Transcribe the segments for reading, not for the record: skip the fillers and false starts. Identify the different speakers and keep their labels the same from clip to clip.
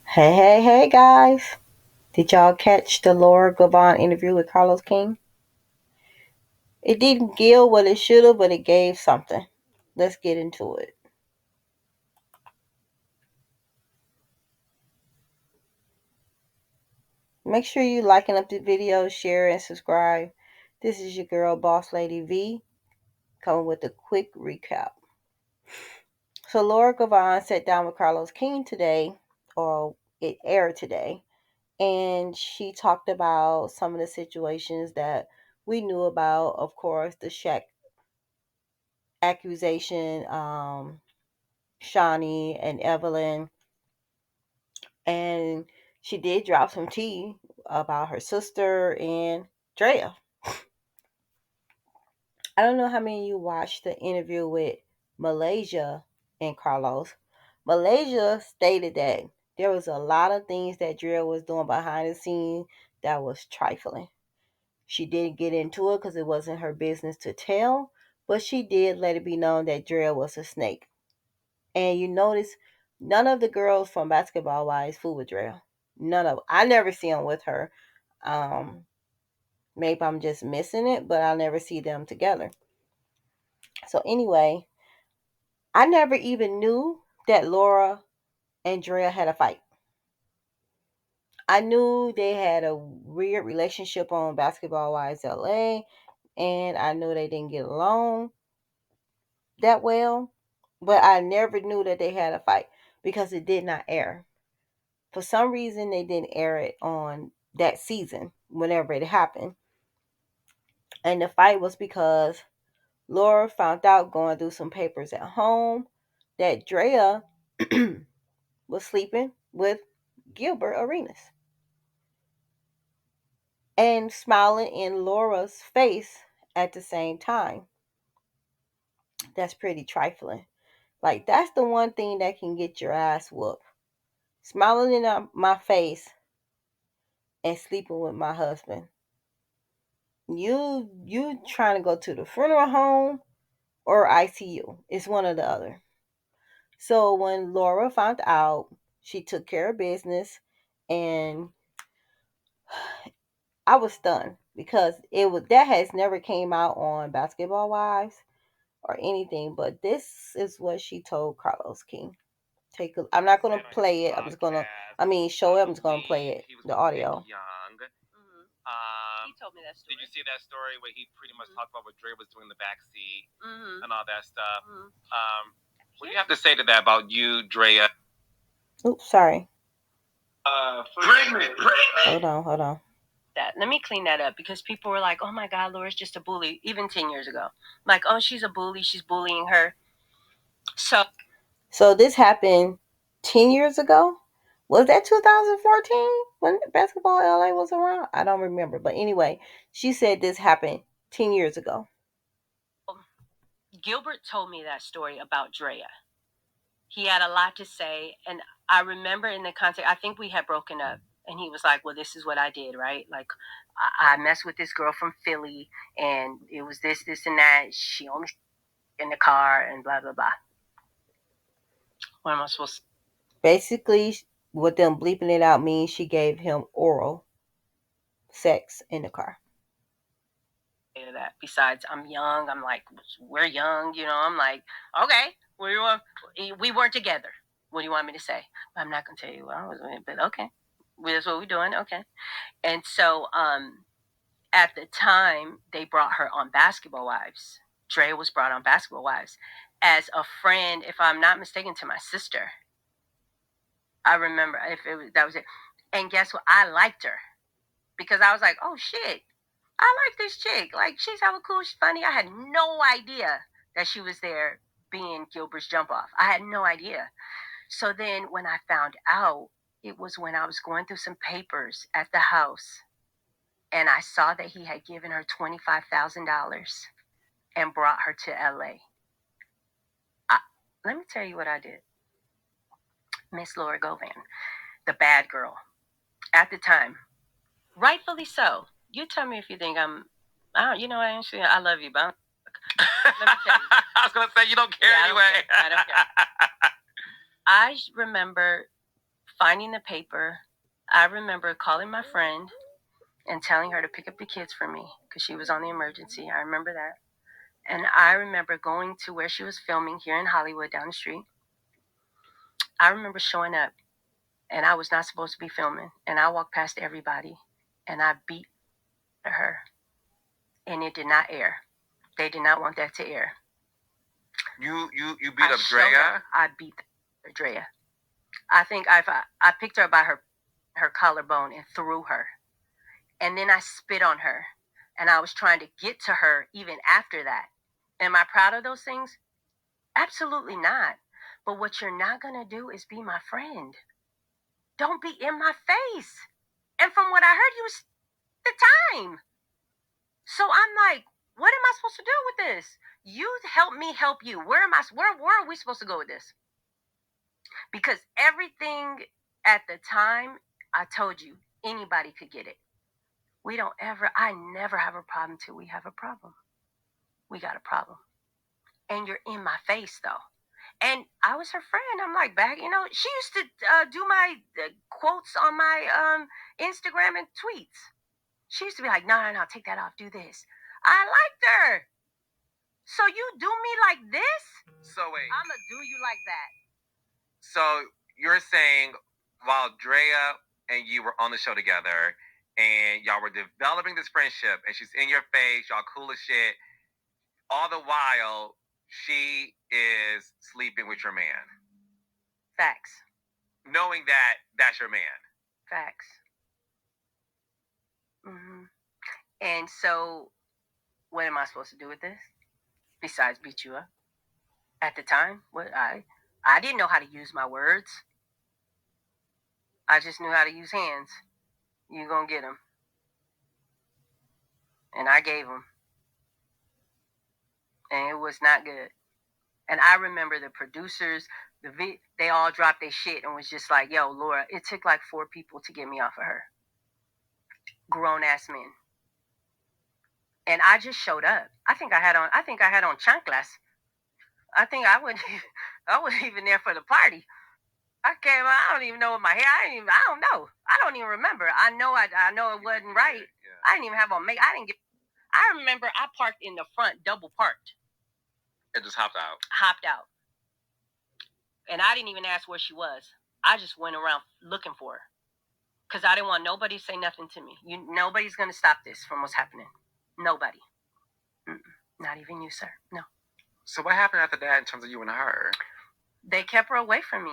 Speaker 1: Hey, guys. Did y'all catch the Laura Govan interview with Carlos King? It didn't give what it should have, but it gave something. Let's get into it. Make sure you liking up the video, share, and subscribe. This is your girl, Boss Lady V, coming with a quick recap. So Laura Govan sat down with Carlos King today, or it aired today, and she talked about some of the situations that we knew about. Of course, the Shaq accusation, Shawnee and Evelyn, and she did drop some tea about her sister and Drea. I don't know how many of you watched the interview with Malaysia and Carlos. Malaysia stated that there was a lot of things that Drea was doing behind the scenes that was trifling. She didn't get into it because it wasn't her business to tell, but she did let it be known that Drea was a snake. And you notice none of the girls from Basketball Wives fool with Drea. None of them. I never see them with her. Um, Maybe I'm just missing it, but I never see them together. So anyway, I never even knew that Laura and Drea had a fight. I knew they had a weird relationship on Basketball Wives LA, and I knew they didn't get along that well, but I never knew that they had a fight because it did not air. For some reason, they didn't air it on that season whenever it happened. And the fight was because Laura found out going through some papers at home that Drea was sleeping with Gilbert Arenas and smiling in Laura's face at the same time. That's pretty trifling. Like, that's the one thing that can get your ass whooped. Smiling in my face and sleeping with my husband. You trying to go to the funeral home or ICU. It's one or the other. So when Laura found out, she took care of business, and I was stunned because that has never came out on Basketball Wives or anything. But this is what she told Carlos King. I'm not gonna play it. Show it. I'm just gonna play it. The audio.
Speaker 2: He told me that story. Did you see that story where he pretty much talked about what Dre was doing in the backseat and all that stuff? What do you have to say to that about you, Drea?
Speaker 1: Oops, sorry.
Speaker 2: Pregnant.
Speaker 1: Hold on.
Speaker 2: Let me clean that up because people were like, "Oh my God, Laura's just a bully." Even 10 years ago, like, "Oh, she's a bully. She's bullying her."
Speaker 1: So this happened 10 years ago? Was that 2014 when Basketball LA was around? I don't remember. But anyway, she said this happened 10 years ago.
Speaker 2: Gilbert told me that story about Drea. He had a lot to say. And I remember in the context, I think we had broken up. And he was like, "Well, this is what I did, right? Like, I messed with this girl from Philly, and it was this, and that. She only in the car, and blah, blah, blah." What am I supposed to
Speaker 1: Basically, what them bleeping it out means she gave him oral sex in the car.
Speaker 2: say to that? Besides, I'm young. I'm like, we're young, I'm like, okay, what do you want? We weren't together. What do you want me to say? I'm not going to tell you what I was doing, but okay. That's what we're doing. Okay. And so, at the time, they brought her on Basketball Wives. Dre was brought on Basketball Wives as a friend, if I'm not mistaken, to my sister. I remember that was it. And guess what? I liked her because I was like, oh shit, I like this chick. Like, she's hella cool. She's funny. I had no idea that she was there being Gilbert's jump off. I had no idea. So then when I found out, it was when I was going through some papers at the house, and I saw that he had given her $25,000 and brought her to LA. Let me tell you what I did. Miss Laura Govan, the bad girl, at the time, rightfully so. You tell me if you think I love you, but let me tell you. I was going to say, you don't care anyway. I don't care. I remember finding the paper. I remember calling my friend and telling her to pick up the kids for me because she was on the emergency. I remember that. And I remember going to where she was filming here in Hollywood down the street. I remember showing up and I was not supposed to be filming. And I walked past everybody and I beat her. And it did not air. They did not want that to air.
Speaker 3: You beat up Drea?
Speaker 2: I beat Drea. I think I picked her by her collarbone and threw her. And then I spit on her. And I was trying to get to her even after that. Am I proud of those things? Absolutely not. But what you're not going to do is be my friend. Don't be in my face. And from what I heard, you was the time. So I'm like, what am I supposed to do with this? You help me help you. Where are we supposed to go with this? Because everything at the time, I told you, anybody could get it. I never have a problem till we have a problem. We got a problem. And you're in my face though. And I was her friend. I'm like, back, she used to do my quotes on my Instagram and tweets. She used to be like, no, take that off, do this. I liked her. So you do me like this?
Speaker 3: So wait.
Speaker 2: I'm going to do you like that.
Speaker 3: So you're saying while Drea and you were on the show together and y'all were developing this friendship and she's in your face, y'all cool as shit, all the while she is sleeping with your man.
Speaker 2: Facts.
Speaker 3: Knowing that that's your man.
Speaker 2: Facts. Mm-hmm. And so what am I supposed to do with this? Besides beat you up? At the time, I didn't know how to use my words. I just knew how to use hands. You gonna get them. And I gave them. And it was not good. And I remember the producers, they all dropped their shit and was just like, yo, Laura, it took like 4 people to get me off of her. Grown ass men. And I just showed up. I think I had on chanclas. I think I wasn't even there for the party. I don't even know what my hair. I don't know. I don't even remember. I know it wasn't right. Yeah. I didn't even have on makeup. I remember I parked in the front, double parked.
Speaker 3: And just hopped out.
Speaker 2: Hopped out. And I didn't even ask where she was. I just went around looking for her. Because I didn't want nobody to say nothing to me. Nobody's going to stop this from what's happening. Nobody. Not even you, sir. No.
Speaker 3: So what happened after that in terms of you and her?
Speaker 2: They kept her away from me.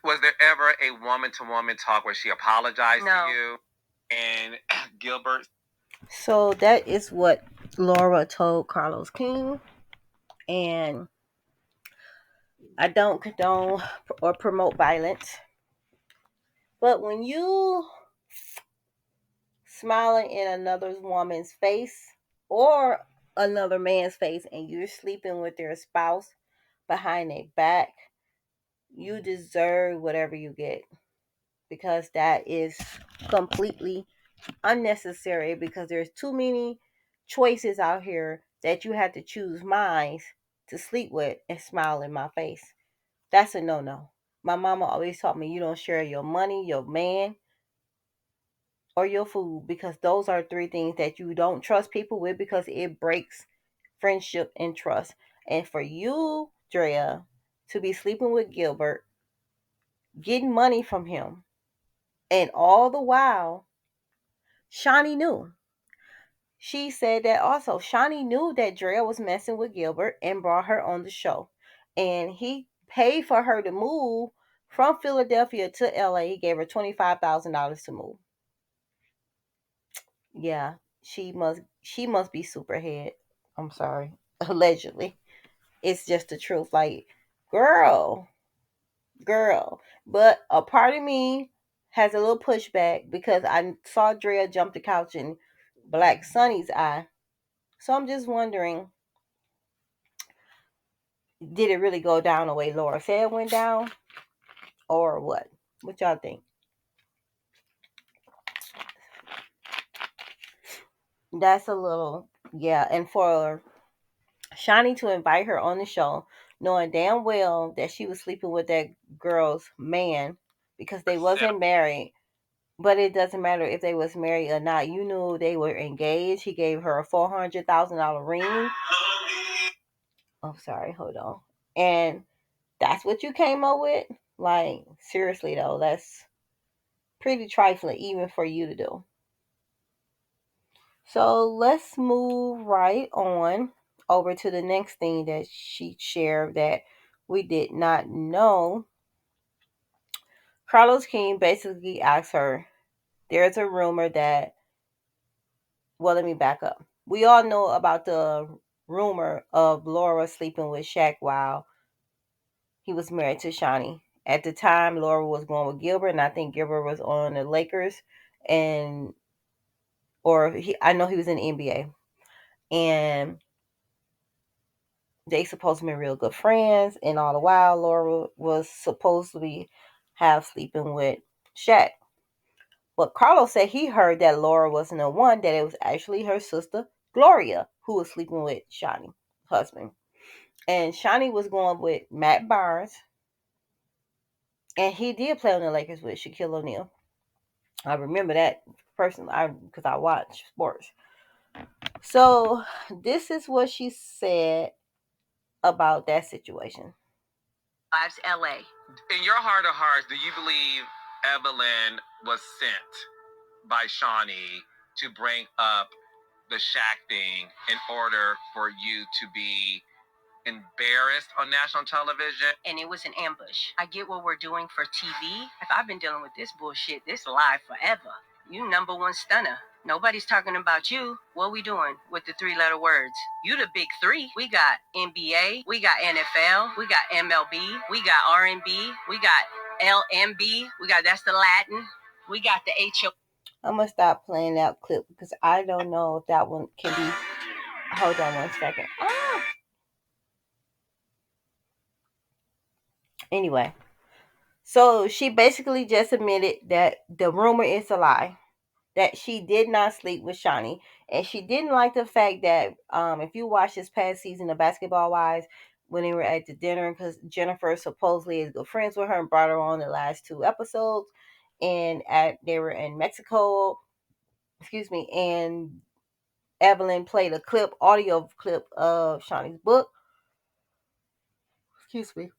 Speaker 3: Was there ever a woman-to-woman talk where she apologized to you? And Gilbert?
Speaker 1: So that is what Laura told Carlos King. And I don't condone or promote violence. But when you smiling in another woman's face or another man's face and you're sleeping with their spouse behind their back, you deserve whatever you get, because that is completely unnecessary, because there's too many choices out here that you have to choose mine to sleep with and smile in my face. That's a no-no. My mama always taught me you don't share your money, your man, or your food, because those are 3 things that you don't trust people with, because it breaks friendship and trust. And for you, Drea, to be sleeping with Gilbert, getting money from him, and all the while, Shawnee knew. She said that also. Shawnee knew that Drea was messing with Gilbert and brought her on the show. And he paid for her to move from Philadelphia to LA. He gave her $25,000 to move. Yeah, she must be superhead. I'm sorry. Allegedly. It's just the truth. Like, girl. But a part of me has a little pushback because I saw Drea jump the couch in Black Sonny's eye. So I'm just wondering, did it really go down the way Laura said it went down? Or what? What y'all think? That's a little, yeah. And for Shawnee to invite her on the show, knowing damn well that she was sleeping with that girl's man because they wasn't married. But it doesn't matter if they was married or not. You knew they were engaged. He gave her a $400,000 ring. Oh, sorry, hold on. And that's what you came up with? Like, seriously though, that's pretty trifling even for you to do. So let's move right on over to the next thing that she shared that we did not know. Carlos King basically asked her, there's a rumor that, well, let me back up. We all know about the rumor of Laura sleeping with Shaq while he was married to Shawnee. At the time, Laura was going with Gilbert, and I think Gilbert was on the Lakers, and I know he was in the NBA, and they supposed to be real good friends. And all the while, Laura was supposed to be half sleeping with Shaq. But Carlos said he heard that Laura wasn't the one; that it was actually her sister Gloria who was sleeping with Shawnee's husband. And Shawnee was going with Matt Barnes, and he did play on the Lakers with Shaquille O'Neal. I remember that person because I watch sports. So this is what she said about that situation.
Speaker 2: Lives LA.
Speaker 3: In your heart of hearts, do you believe Evelyn was sent by Shawnee to bring up the Shaq thing in order for you to be embarrassed on national television?
Speaker 2: And it was an ambush. I get what we're doing for TV. If I've been dealing with this bullshit, this live forever. You number one stunner. Nobody's talking about you. What we doing with the three-letter words? You the big three. We got NBA, we got NFL, we got MLB, we got R&B, we got LMB, we got that's the Latin, we got the HO.
Speaker 1: I'm gonna stop playing that clip because I don't know if that one can be. Hold on one second. Anyway, so she basically just admitted that the rumor is a lie, that she did not sleep with Shawnee, and she didn't like the fact that if you watch this past season of Basketball Wives, when they were at the dinner, because Jennifer supposedly is good friends with her and brought her on the last two episodes, and they were in Mexico, excuse me, and Evelyn played a audio clip of Shawnee's book, excuse me,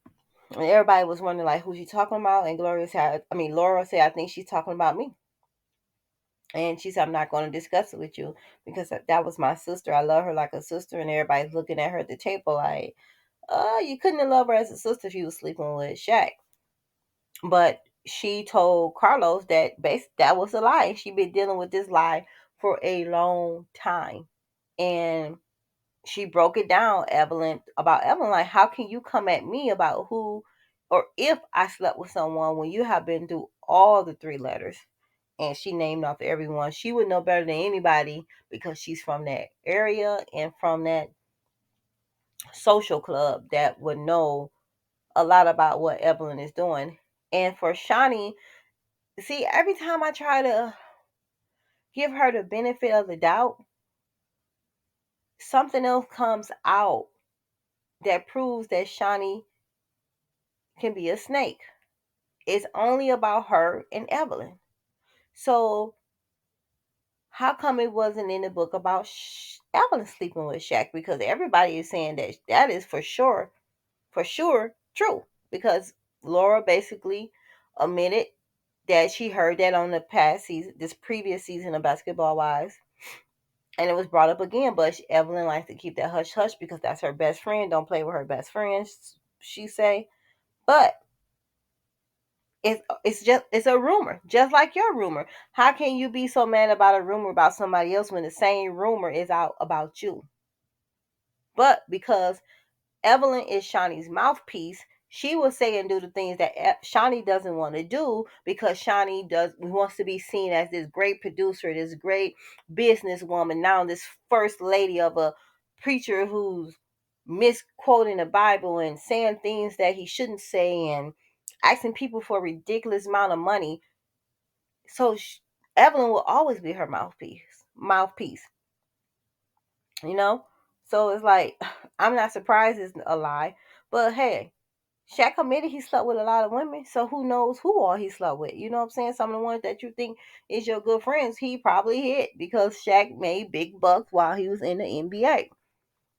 Speaker 1: and everybody was wondering like who she talking about, and Laura said, I think she's talking about me. And she said, I'm not going to discuss it with you because that was my sister. I love her like a sister. And everybody's looking at her at the table like, you couldn't have loved her as a sister if you was sleeping with Shaq. But she told Carlos that that was a lie. She'd been dealing with this lie for a long time. And she broke it down, about Evelyn. Like, how can you come at me about who or if I slept with someone when you have been through all the three letters? And she named off everyone. She would know better than anybody because she's from that area and from that social club that would know a lot about what Evelyn is doing. And for Shawnee, see, every time I try to give her the benefit of the doubt, something else comes out that proves that Shawnee can be a snake. It's only about her and Evelyn. So how come it wasn't in the book about Evelyn sleeping with Shaq? Because everybody is saying that is for sure true. Because Laura basically admitted that she heard that on the past season, this previous season of Basketball Wives, and it was brought up again. But Evelyn likes to keep that hush hush because that's her best friend. Don't play with her best friend, she say. But it's a rumor, just like your rumor. How can you be so mad about a rumor about somebody else when the same rumor is out about you? But because Evelyn is Shawnee's mouthpiece, she will say and do the things that Shawnee doesn't want to do because Shawnee wants to be seen as this great producer, this great businesswoman, now this first lady of a preacher who's misquoting the Bible and saying things that he shouldn't say and asking people for a ridiculous amount of money. So Evelyn will always be her mouthpiece, you know? So it's like, I'm not surprised it's a lie. But hey, Shaq admitted he slept with a lot of women, so who knows who all he slept with? You know what I'm saying? Some of the ones that you think is your good friends, he probably hit because Shaq made big bucks while he was in the NBA.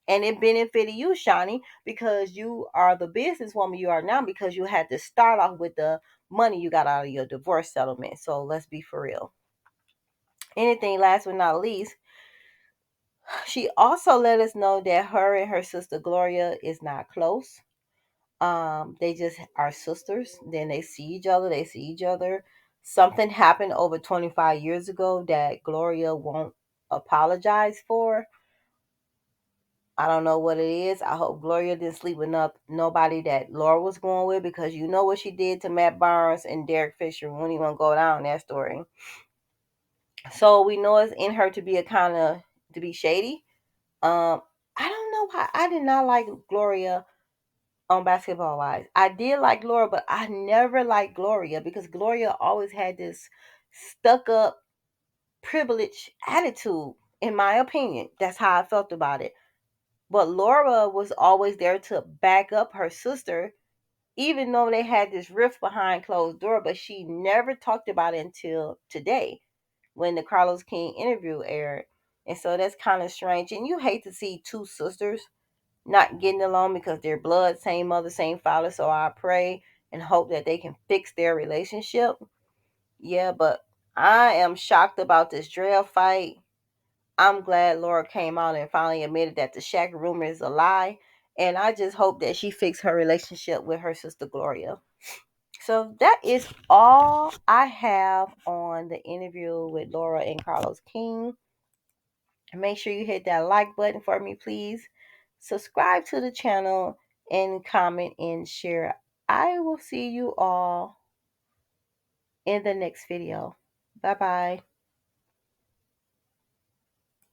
Speaker 1: And it benefited you, Shawnee, because you are the businesswoman you are now because you had to start off with the money you got out of your divorce settlement. So let's be for real. Anything last but not least, she also let us know that her and her sister Gloria is not close. They just are sisters. Then they see each other. They see each other. Something happened over 25 years ago that Gloria won't apologize for. I don't know what it is. I hope Gloria didn't sleep with nobody that Laura was going with, because you know what she did to Matt Barnes and Derek Fisher. We won't even go down that story. So we know it's in her to be a kind of to be shady. I don't know why I did not like Gloria on Basketball Wives. I did like Laura, but I never liked Gloria because Gloria always had this stuck up, privileged attitude. In my opinion, that's how I felt about it. But Laura was always there to back up her sister, even though they had this rift behind closed door. But she never talked about it until today, when the Carlos King interview aired. And so that's kind of strange. And you hate to see two sisters not getting along because they're blood, same mother, same father. So I pray and hope that they can fix their relationship. Yeah, but I am shocked about this Drea fight. I'm glad Laura came out and finally admitted that the Shaq rumor is a lie. And I just hope that she fixed her relationship with her sister Gloria. So that is all I have on the interview with Laura and Carlos King. Make sure you hit that like button for me, please. Subscribe to the channel and comment and share. I will see you all in the next video. Bye bye.